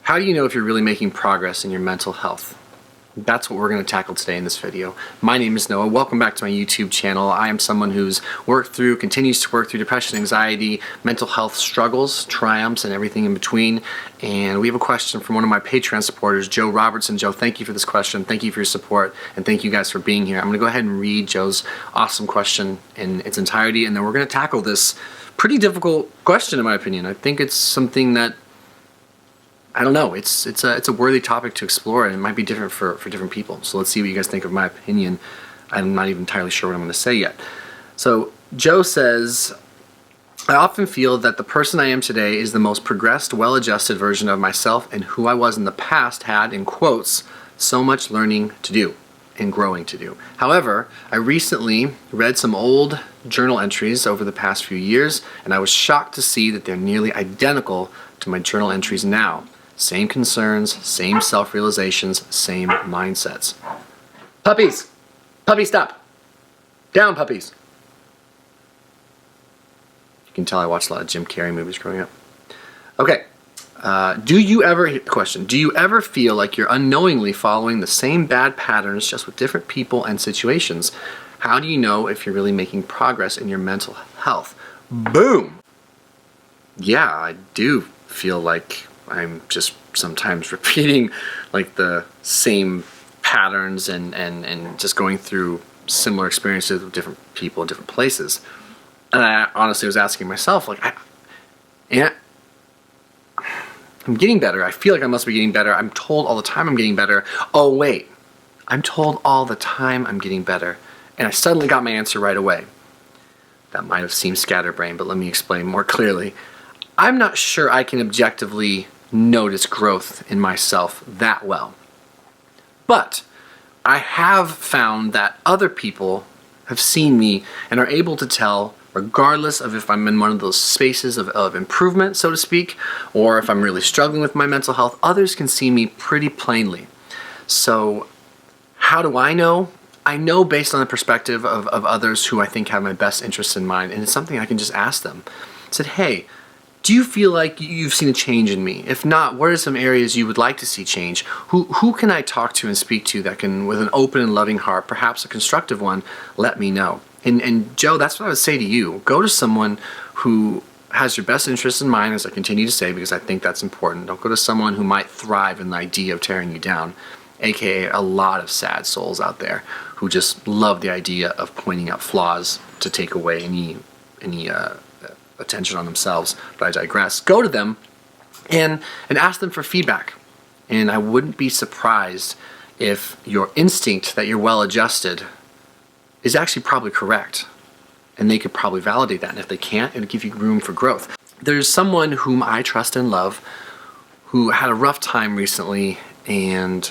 How do you know if you're really making progress in your mental health? That's what we're going to tackle today in this video. My name is Noah. Welcome back to my YouTube channel. I am someone who's continues to work through depression, anxiety, mental health struggles, triumphs, and everything in between. And we have a question from one of my Patreon supporters, Joe Robertson. Joe, thank you for this question. Thank you for your support. And thank you guys for being here. I'm going to go ahead and read Joe's awesome question in its entirety. And then we're going to tackle this pretty difficult question, in my opinion. I think it's something that I don't know. It's a worthy topic to explore, and it might be different for different people. So let's see what you guys think of my opinion. I'm not even entirely sure what I'm going to say yet. So Joe says, I often feel that the person I am today is the most progressed, well-adjusted version of myself, and who I was in the past had, in quotes, so much learning to do and growing to do. However, I recently read some old journal entries over the past few years, and I was shocked to see that they're nearly identical to my journal entries now. Same concerns, same self-realizations, same mindsets. Puppies! Puppies, stop! Down, puppies! You can tell I watched a lot of Jim Carrey movies growing up. Okay. Do you ever feel like you're unknowingly following the same bad patterns just with different people and situations? How do you know if you're really making progress in your mental health? Boom! Yeah, I do feel like I'm just sometimes repeating like the same patterns and just going through similar experiences with different people in different places. And I honestly was asking myself, like, I'm getting better. I feel like I must be getting better. I'm told all the time I'm getting better. Oh wait, I'm told all the time I'm getting better. And I suddenly got my answer right away. That might have seemed scatterbrained, but let me explain more clearly. I'm not sure I can objectively notice growth in myself that well. But I have found that other people have seen me and are able to tell, regardless of if I'm in one of those spaces of improvement, so to speak, or if I'm really struggling with my mental health, others can see me pretty plainly. So how do I know? I know based on the perspective of others who I think have my best interests in mind, and it's something I can just ask them. I said, hey, do you feel like you've seen a change in me? If not, what are some areas you would like to see change? Who can I talk to and speak to that can, with an open and loving heart, perhaps a constructive one, let me know? And Joe, that's what I would say to you. Go to someone who has your best interests in mind, as I continue to say, because I think that's important. Don't go to someone who might thrive in the idea of tearing you down, aka a lot of sad souls out there who just love the idea of pointing out flaws to take away any attention on themselves. But I digress. Go to them and ask them for feedback. And I wouldn't be surprised if your instinct that you're well adjusted is actually probably correct. And they could probably validate that. And if they can't, it'll give you room for growth. There's someone whom I trust and love who had a rough time recently, and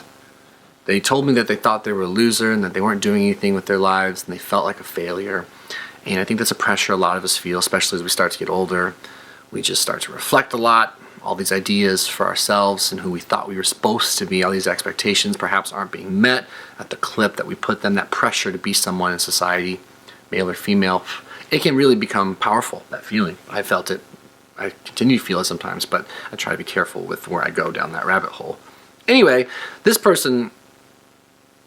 they told me that they thought they were a loser and that they weren't doing anything with their lives and they felt like a failure. And I think that's a pressure a lot of us feel, especially as we start to get older. We just start to reflect a lot. All these ideas for ourselves and who we thought we were supposed to be, all these expectations perhaps aren't being met at the clip that we put them, that pressure to be someone in society, male or female. It can really become powerful, that feeling. I felt it. I continue to feel it sometimes, but I try to be careful with where I go down that rabbit hole. Anyway, this person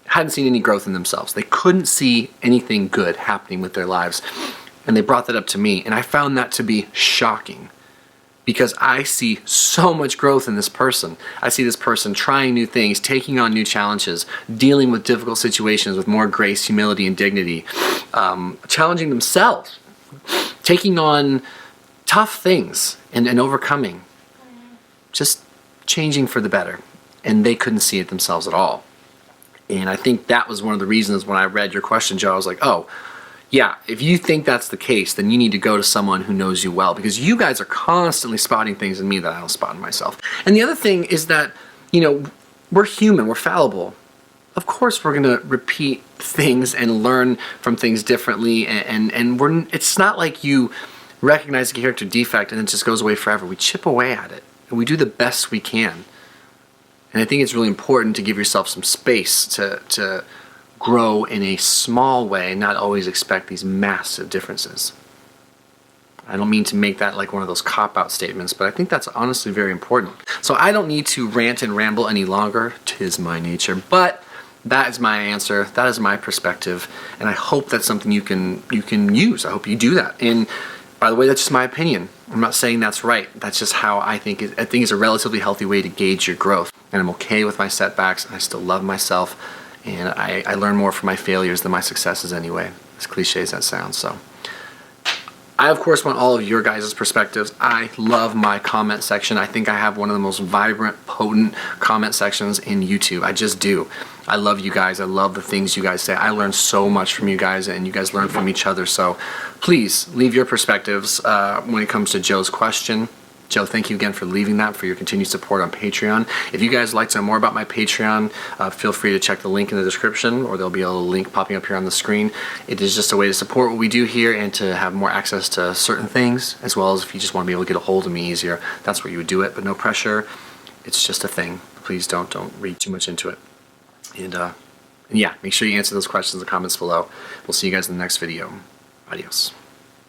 hadn't seen any growth in themselves. They couldn't see anything good happening with their lives. And they brought that up to me. And I found that to be shocking because I see so much growth in this person. I see this person trying new things, taking on new challenges, dealing with difficult situations with more grace, humility, and dignity, challenging themselves, taking on tough things and overcoming, just changing for the better. And they couldn't see it themselves at all. And I think that was one of the reasons when I read your question, Joe, I was like, oh, yeah, if you think that's the case, then you need to go to someone who knows you well, because you guys are constantly spotting things in me that I don't spot in myself. And the other thing is that, we're human, we're fallible. Of course we're going to repeat things and learn from things differently, and it's not like you recognize a character defect and it just goes away forever. We chip away at it, and we do the best we can. And I think it's really important to give yourself some space to grow in a small way and not always expect these massive differences. I don't mean to make that like one of those cop-out statements, but I think that's honestly very important. So I don't need to rant and ramble any longer. 'Tis my nature. But that is my answer. That is my perspective, and I hope that's something you can use. I hope you do that. And by the way, that's just my opinion. I'm not saying that's right. That's just how I think. I think it's a relatively healthy way to gauge your growth. And I'm okay with my setbacks, and I still love myself, and I learn more from my failures than my successes anyway, as cliche as that sounds. So I, of course, want all of your guys' perspectives. I love my comment section. I think I have one of the most vibrant, potent comment sections in YouTube. I just do. I love you guys. I love the things you guys say. I learn so much from you guys, and you guys learn from each other. So please leave your perspectives when it comes to Joe's question. Joe, thank you again for leaving that, for your continued support on Patreon. If you guys would like to know more about my Patreon, feel free to check the link in the description, or there'll be a link popping up here on the screen. It is just a way to support what we do here and to have more access to certain things, as well as if you just want to be able to get a hold of me easier, that's where you would do it, but no pressure. It's just a thing. Please don't read too much into it. And yeah, make sure you answer those questions in the comments below. We'll see you guys in the next video. Adios.